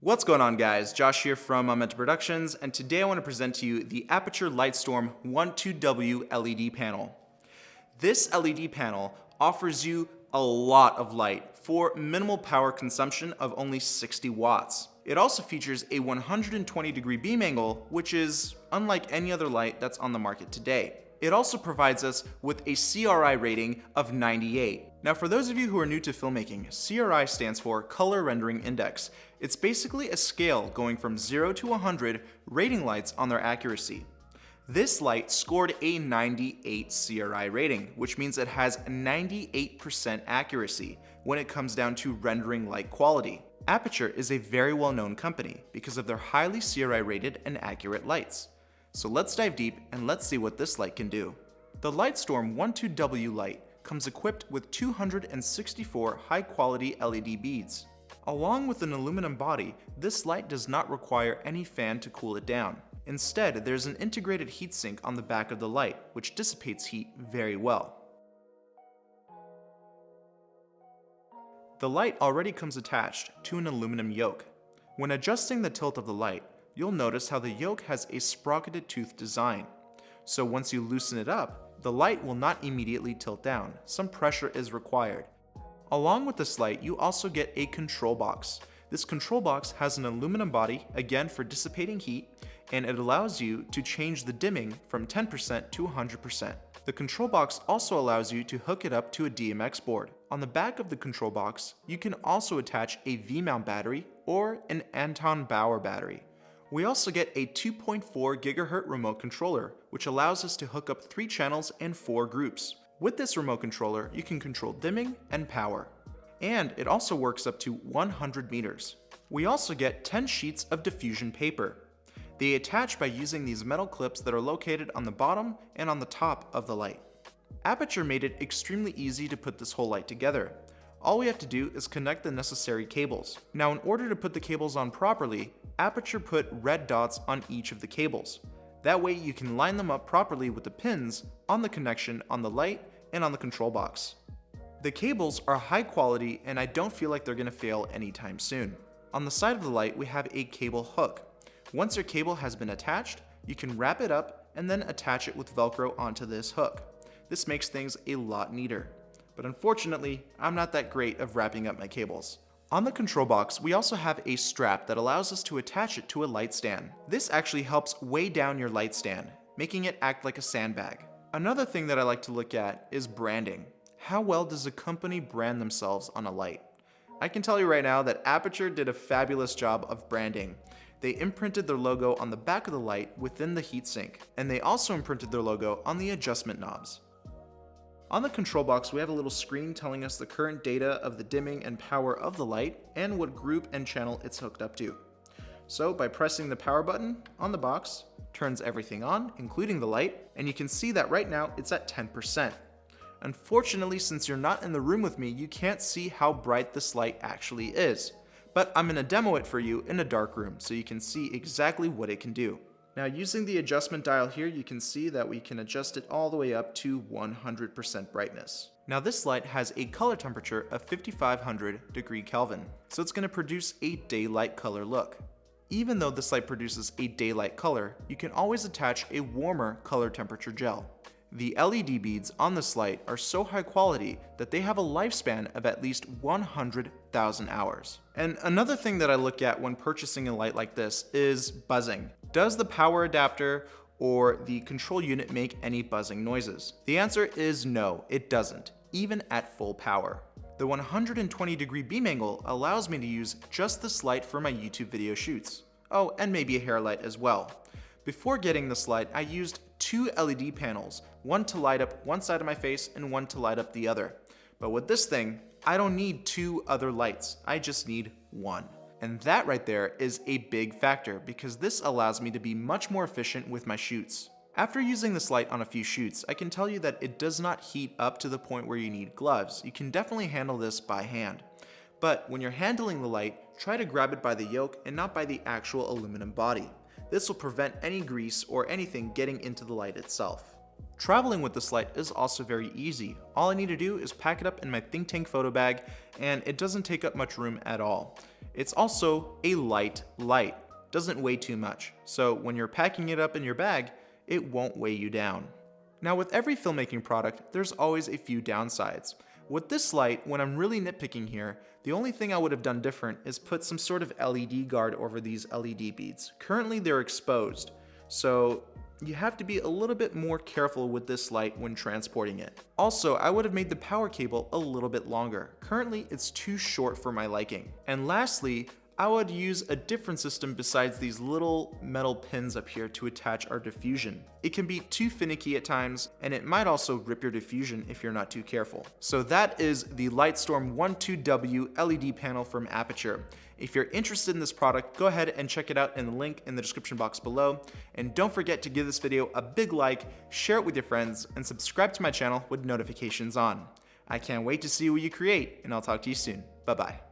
What's going on, guys? Josh here from Untitled Productions, and today I want to present to you the Aputure Lightstorm 12W LED panel. This LED panel offers you a lot of light for minimal power consumption of only 60 watts. It also features a 120-degree beam angle, which is unlike any other light that's on the market today. It also provides us with a CRI rating of 98. Now, for those of you who are new to filmmaking, CRI stands for Color Rendering Index. It's basically a scale going from 0 to 100, rating lights on their accuracy. This light scored a 98 CRI rating, which means it has 98% accuracy when it comes down to rendering light quality. Aputure is a very well-known company because of their highly CRI rated and accurate lights. So let's dive deep and let's see what this light can do. The Lightstorm 12W light comes equipped with 264 high-quality LED beads. Along with an aluminum body, this light does not require any fan to cool it down. Instead, there's an integrated heatsink on the back of the light, which dissipates heat very well. The light already comes attached to an aluminum yoke. When adjusting the tilt of the light, you'll notice how the yoke has a sprocketed tooth design. So once you loosen it up, the light will not immediately tilt down. Some pressure is required. Along with this light, you also get a control box. This control box has an aluminum body, again for dissipating heat, and it allows you to change the dimming from 10% to 100%. The control box also allows you to hook it up to a DMX board. On the back of the control box, you can also attach a V-mount battery or an Anton Bauer battery. We also get a 2.4 GHz remote controller, which allows us to hook up 3 channels and 4 groups. With this remote controller, you can control dimming and power. And it also works up to 100 meters. We also get 10 sheets of diffusion paper. They attach by using these metal clips that are located on the bottom and on the top of the light. Aputure made it extremely easy to put this whole light together. All we have to do is connect the necessary cables. Now, in order to put the cables on properly, Aputure put red dots on each of the cables. That way you can line them up properly with the pins on the connection on the light and on the control box. The cables are high quality and I don't feel like they're going to fail anytime soon. On the side of the light, we have a cable hook. Once your cable has been attached, you can wrap it up and then attach it with Velcro onto this hook. This makes things a lot neater. But unfortunately, I'm not that great of wrapping up my cables. On the control box, we also have a strap that allows us to attach it to a light stand. This actually helps weigh down your light stand, making it act like a sandbag. Another thing that I like to look at is branding. How well does a company brand themselves on a light? I can tell you right now that Aputure did a fabulous job of branding. They imprinted their logo on the back of the light within the heatsink, and they also imprinted their logo on the adjustment knobs. On the control box, we have a little screen telling us the current data of the dimming and power of the light and what group and channel it's hooked up to. So by pressing the power button on the box, turns everything on, including the light, and you can see that right now it's at 10%. Unfortunately, since you're not in the room with me, you can't see how bright this light actually is. But I'm going to demo it for you in a dark room so you can see exactly what it can do. Now, using the adjustment dial here, you can see that we can adjust it all the way up to 100% brightness. Now, this light has a color temperature of 5500 degree Kelvin, so it's going to produce a daylight color look. Even though this light produces a daylight color, you can always attach a warmer color temperature gel. The LED beads on this light are so high quality that they have a lifespan of at least 100,000 hours. And another thing that I look at when purchasing a light like this is buzzing. Does the power adapter or the control unit make any buzzing noises? The answer is no, it doesn't, even at full power. The 120-degree beam angle allows me to use just this light for my YouTube video shoots. Oh, and maybe a hair light as well. Before getting this light, I used 2 LED panels, one to light up one side of my face and one to light up the other. But with this thing, I don't need 2 other lights, I just need one. And that right there is a big factor because this allows me to be much more efficient with my shoots. After using this light on a few shoots, I can tell you that it does not heat up to the point where you need gloves. You can definitely handle this by hand. But when you're handling the light, try to grab it by the yoke and not by the actual aluminum body. This will prevent any grease or anything getting into the light itself. Traveling with this light is also very easy. All I need to do is pack it up in my think tank photo bag, and it doesn't take up much room at all. It's also a light light. Doesn't weigh too much, so when you're packing it up in your bag, it won't weigh you down. Now with every filmmaking product, there's always a few downsides. With this light, when I'm really nitpicking here, the only thing I would have done different is put some sort of LED guard over these LED beads. Currently they're exposed, so you have to be a little bit more careful with this light when transporting it. Also, I would have made the power cable a little bit longer. Currently, it's too short for my liking. And lastly, I would use a different system besides these little metal pins up here to attach our diffusion. It can be too finicky at times, and it might also rip your diffusion if you're not too careful. So that is the Lightstorm 12W LED panel from Aputure. If you're interested in this product, go ahead and check it out in the link in the description box below. And don't forget to give this video a big like, share it with your friends, and subscribe to my channel with notifications on. I can't wait to see what you create, and I'll talk to you soon. Bye-bye.